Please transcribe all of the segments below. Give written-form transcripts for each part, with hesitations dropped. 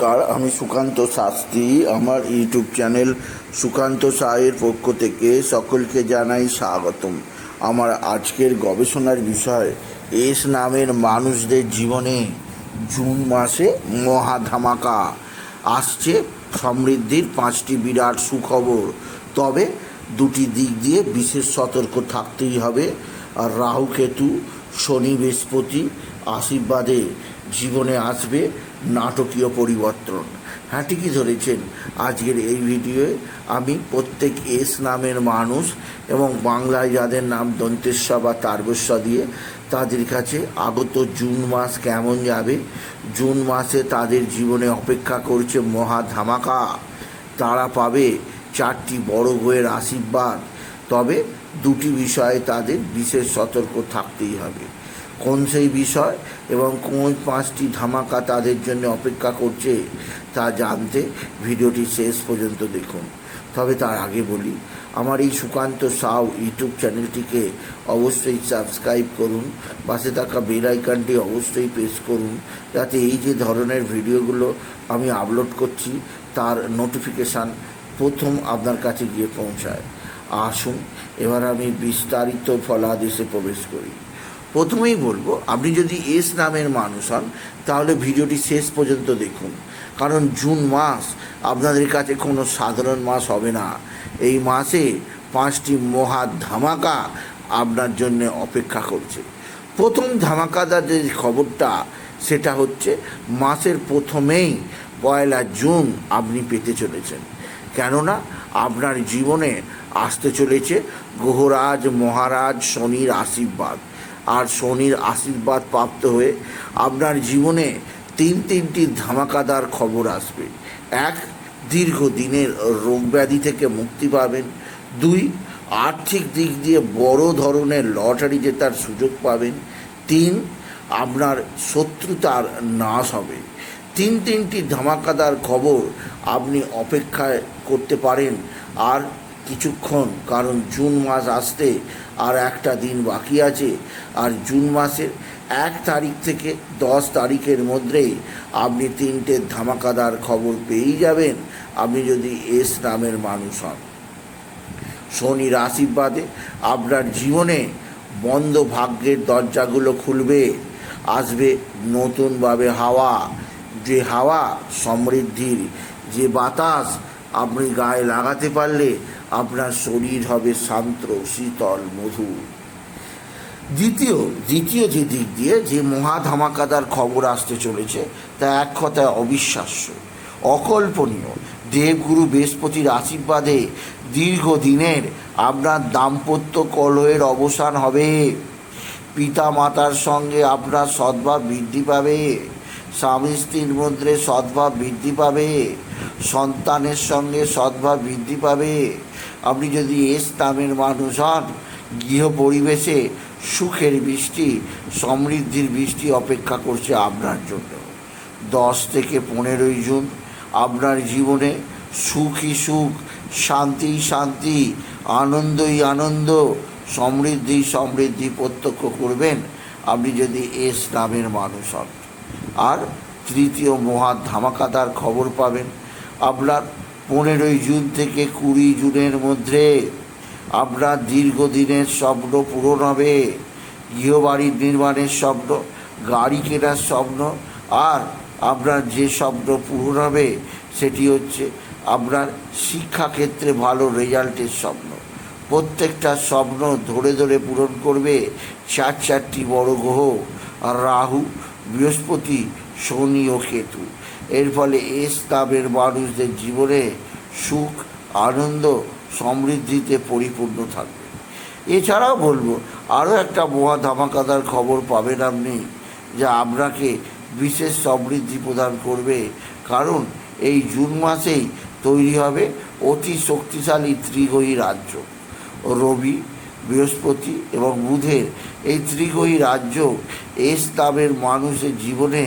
নমস্কার, আমি সুকান্ত শাস্ত্রী। আমার ইউটিউব চ্যানেল সুকান্ত সাহের পক্ষ থেকে সকলকে জানাই স্বাগতম। আমার আজকের গবেষণার বিষয় এস নামের মানুষদের জীবনে জুন মাসে মহা ধামাকা আসছে। সমৃদ্ধির 5টি বিরাট সুখবর, তবে দুটি দিক দিয়ে বিশেষ সতর্ক থাকতেই হবে। আর রাহু কেতু শনি বৃহস্পতি আশীর্বাদে জীবনে আসবে নাটকীয় পরিবর্তন। হ্যাঁ, ঠিকই ধরেছেন। আজকের এই ভিডিওয়ে আমি প্রত্যেক এস নামের মানুষ এবং বাংলায় যাদের নাম দন্তেশ্ব বা তারবস্য দিয়ে, তাদের কাছে আগত জুন মাস কেমন যাবে, জুন মাসে তাদের জীবনে অপেক্ষা করছে মহা ধামাকা। তারা পাবে 4টি বড় গ্রহের আশীর্বাদ, তবে দুটি বিষয়ে তাদের বিশেষ সতর্ক থাকতেই হবে। কোন সেই বিষয় এবং কোন 5টি ধামাকা তাদের জন্য অপেক্ষা করছে তা জানতে ভিডিওটি শেষ পর্যন্ত দেখুন। তবে তার আগে বলি, আমার এই সুকান্ত সাউ ইউটিউব চ্যানেলটিকে অবশ্যই সাবস্ক্রাইব করুন, পাশে থাকা বেল আইকনটি অবশ্যই প্রেস করুন, যাতে এই যে ধরনের ভিডিওগুলো আমি আপলোড করছি তার নোটিফিকেশান প্রথম আপনার কাছে গিয়ে পৌঁছায়। আসুন এবার আমি বিস্তারিত ফলাদেশে প্রবেশ করি। প্রথমেই বলবো, আপনি যদি এস নামের মানুষ হন তাহলে ভিডিওটি শেষ পর্যন্ত দেখুন, কারণ জুন মাস আপনাদের কাছে কোনো সাধারণ মাস হবে না। এই মাসে 5টি মহা ধামাকা আপনার জন্য অপেক্ষা করছে। প্রথম ধামাকাদার যে খবরটা, সেটা হচ্ছে মাসের প্রথমেই 1 জুন আপনি পেতে চলেছেন। কেননা আপনার জীবনে আসতে চলেছে গ্রহরাজ মহারাজ শনির আশীর্বাদ। আর শনির আশীর্বাদ প্রাপ্ত হয়ে আপনার জীবনে তিনটি ধামাকাদার খবর আসবে। 1, দীর্ঘদিনের রোগ ব্যাধি থেকে মুক্তি পাবেন। 2, আর্থিক দিক দিয়ে বড় ধরনের লটারি জেতার সুযোগ পাবেন। 3, আপনার শত্রুতার নাশ হবে। তিনটি ধামাকাদার খবর আপনি অপেক্ষায় করতে পারেন আর কিছুক্ষণ, কারণ জুন মাস আসতে আর একটা দিন বাকি আছে। আর জুন মাসের 1 তারিখ থেকে 10 তারিখের মধ্যেই আপনি 3টে ধামাকাদার খবর পেয়েই যাবেন, আপনি যদি এস নামের মানুষ হন। শনির আশীর্বাদে আপনার জীবনে বন্ধ ভাগ্যের দরজাগুলো খুলবে, আসবে নতুনভাবে হাওয়া। যে হাওয়া সমৃদ্ধির, যে বাতাস আপনি গায়ে লাগাতে পারলে আপনার শরীর হবে শান্ত, শীতল, মধুর। দ্বিতীয় যে দিক দিয়ে যে মহা ধামাকাদার খবর আসতে চলেছে তা এক কথায় অবিশ্বাস্য, অকল্পনীয়। দেবগুরু বৃহস্পতির আশীর্বাদে দীর্ঘদিনের আপনার দাম্পত্য কলহের অবসান হবে। পিতা মাতার সঙ্গে আপনার সদ্ভাব বৃদ্ধি পাবে, স্বামী স্ত্রীর মধ্যে সদ্ভাব বৃদ্ধি পাবে, সন্তানের সঙ্গে সদ্ভাব বৃদ্ধি পাবে। আপনি যদি এস নামের মানুষ হন, গৃহ পরিবেশে সুখের বৃষ্টি, সমৃদ্ধির বৃষ্টি অপেক্ষা করছে আপনার জন্য। 10 থেকে 15 জুন আপনার জীবনে সুখই সুখ, শান্তিই শান্তি, আনন্দই আনন্দ, সমৃদ্ধি প্রত্যক্ষ করবেন আপনি যদি এস নামের মানুষ হন। আর তৃতীয় মহা ধামাকাদার খবর পাবেন আপনার 15 জুন থেকে 20 জুনের মধ্যে। আপনার দীর্ঘদিনের স্বপ্ন পূরণ হবে, গৃহবাড়ির নির্মাণের স্বপ্ন, গাড়ি কেনার স্বপ্ন। আর আপনার যে স্বপ্ন পূরণ হবে সেটি হচ্ছে আপনার শিক্ষাক্ষেত্রে ভালো রেজাল্টের স্বপ্ন। প্রত্যেকটা স্বপ্ন ধরে পূরণ করবে 4টি বড় গ্রহ, রাহু, বৃহস্পতি, শনি ও কেতু। এর ফলে এস নামের মানুষদের জীবনে সুখ, আনন্দ, সমৃদ্ধিতে পরিপূর্ণ থাকবে। এছাড়াও বলবো, আরও একটা মহা ধামাকাদার খবর পাবেন আপনি, যা আপনাকে বিশেষ সমৃদ্ধি প্রদান করবে। কারণ এই জুন মাসেই তৈরি হবে অতি শক্তিশালী ত্রিগ্রহী রাজ্য। রবি, বৃহস্পতি এবং বুধের এই ত্রিগ্রহী রাজ্য এস নামের মানুষের জীবনে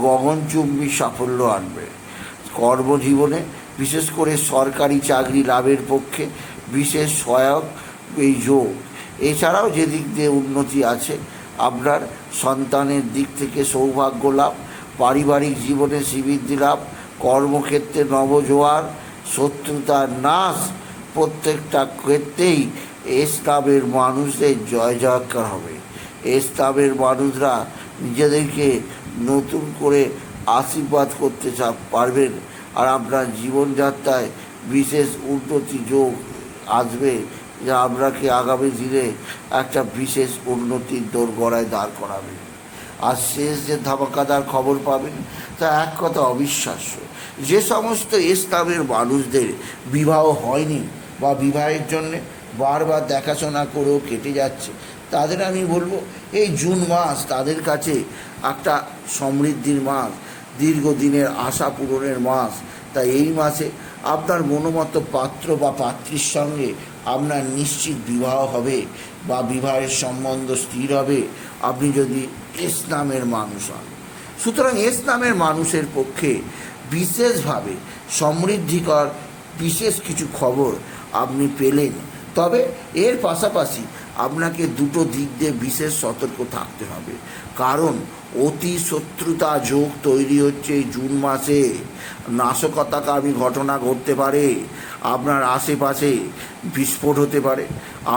গগনচুম্বী সাফল্য আনবে। কর্মজীবনে বিশেষ করে সরকারি চাকরি লাভের পক্ষে বিশেষ সহায়ক এই যোগ। এছাড়াও যে দিক দিয়ে উন্নতি আছে, আপনার সন্তানের দিক থেকে সৌভাগ্য লাভ, পারিবারিক জীবনে শ্রীবৃদ্ধি লাভ, কর্মক্ষেত্রে নবজোয়ার, শত্রুতার নাশ, প্রত্যেকটা ক্ষেত্রেই এস নামের মানুষদের জয় জয়কার হবে। এস নামের মানুষরা নিজেদেরকে নতুন করে আশীর্বাদ করতে পারবেন, আর আপনার জীবনযাত্রায় বিশেষ উন্নতি যোগ আসবে, যা আপনাকে আগামী দিনে একটা বিশেষ উন্নতির দোরগোড়ায় দাঁড় করাবে। আর শেষ যে ধামাকাদার খবর পাবেন তা এক কথা অবিশ্বাস্য। যে সমস্ত এস নামের মানুষদের বিবাহ হয়নি বা বিবাহের জন্যে বারবার দেখাশোনা করেও কেটে যাচ্ছে, তাদের আমি বলবো এই জুন মাস তাদের কাছে একটা সমৃদ্ধির মাস, দীর্ঘদিনের আশা পূরণের মাস। তাই এই মাসে আপনার মনোমত পাত্র বা পাত্রীর সঙ্গে আপনার নিশ্চিত বিবাহ হবে বা বিবাহের সম্বন্ধ স্থির হবে, আপনি যদি এস নামের মানুষ হন। সুতরাং এস নামের মানুষের পক্ষে বিশেষভাবে সমৃদ্ধিকর বিশেষ কিছু খবর আপনি পেলেন। তবে এর পাশাপাশি আপনাকে দুটো দিক দিয়ে বিশেষ সতর্ক থাকতে হবে, কারণ অতি শত্রুতা যোগ তৈরি হচ্ছে এই জুন মাসে। নাশকতাকারী ঘটনা ঘটতে পারে, আপনার আশেপাশে বিস্ফোট হতে পারে,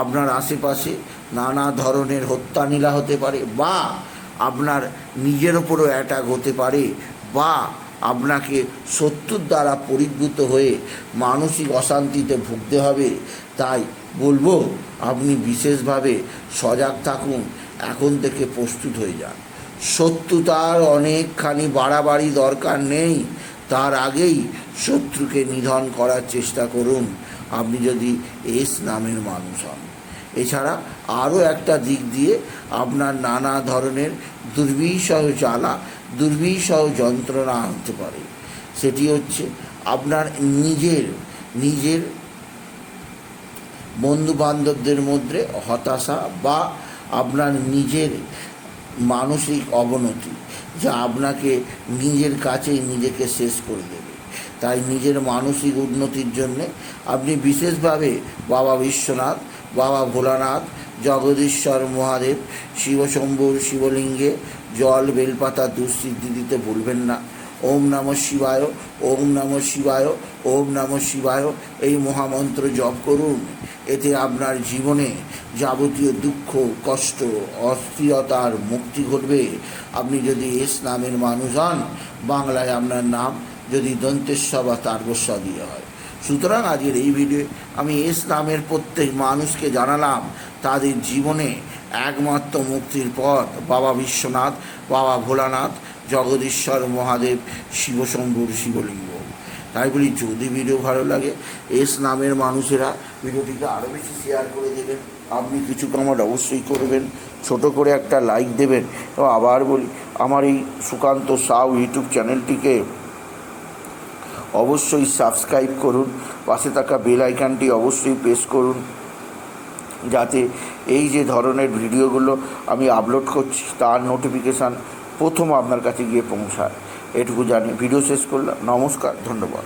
আপনার আশেপাশে নানা ধরনের হত্যালীলা হতে পারে, বা আপনার নিজের ওপরও অ্যাটাক হতে পারে, বা আপনাকে শত্রুর দ্বারা পরিভূত হয়ে মানসিক অশান্তিতে ভুগতে হবে। তাই বলবো আপনি বিশেষভাবে সজাগ থাকুন, এখন থেকে প্রস্তুত হয়ে যান। শত্রুতার অনেকখানি বাড়াবাড়ি দরকার নেই, তার আগেই শত্রুকে নিধন করার চেষ্টা করুন আপনি যদি এস নামের মানুষ হন। এছাড়া আরও একটা দিক দিয়ে আপনার নানা ধরনের দুর্বিষহ জ্বালা, দুর্বিষহ যন্ত্রণা হতে পারে। সেটি হচ্ছে আপনার নিজের বন্ধুবান্ধবদের মধ্যে হতাশা বা আপনার নিজের মানসিক অবনতি, যা আপনাকে নিজের কাছেই নিজেকে শেষ করে দেবে। তাই নিজের মানসিক উন্নতির জন্যে আপনি বিশেষভাবে বাবা বিশ্বনাথ, বাবা ভোলানাথ, জগদীশ্বর মহাদেব, শিবশম্ভুর শিবলিঙ্গে জল বেলপাতা দুঃসিদ্ধি দিতে ভুলবেন না। ওম নমঃ শিবায়, ওম নমঃ শিবায়, ওম নমঃ শিবায় এই মহামন্ত্র জপ করুন। এতে আপনার জীবনে যাবতীয় দুঃখ, কষ্ট, অস্থিরতার মুক্তি ঘটবে। আপনি যদি এস নামের মানুষ হন, বাংলায় আপনার নাম যদি দন্তেশ্ব বা তারবস্ব দিয়ে হয়। সুতরাং আজকের এই ভিডিও আমি এস নামের প্রত্যেক মানুষকে জানালাম তাদের জীবনে একমাত্র মুক্তির পথ বাবা বিশ্বনাথ, বাবা ভোলানাথ, জগদীশ্বর মহাদেব, শিবশম্ভুর শিবলিঙ্গ। তাই বলি, যদি ভিডিও ভালো লাগে এস নামের মানুষেরা ভিডিওটিকে আরও বেশি শেয়ার করে দেবেন। আপনি কিছু কমেন্ট অবশ্যই করবেন, ছোট করে একটা লাইক দেবেন। এবং আবার বলি, আমার এই সুকান্ত সাউ ইউটিউব চ্যানেলটিকে অবশ্যই সাবস্ক্রাইব করুন, পাশে থাকা বেল আইকনটি অবশ্যই প্রেস করুন, যাতে এই যে ধরনের ভিডিওগুলো আমি আপলোড করছি তার নোটিফিকেশান প্রথম আপনার কাছে গিয়ে পৌঁছায়। এটুকু জানি ভিডিও শেষ করলাম। নমস্কার, ধন্যবাদ।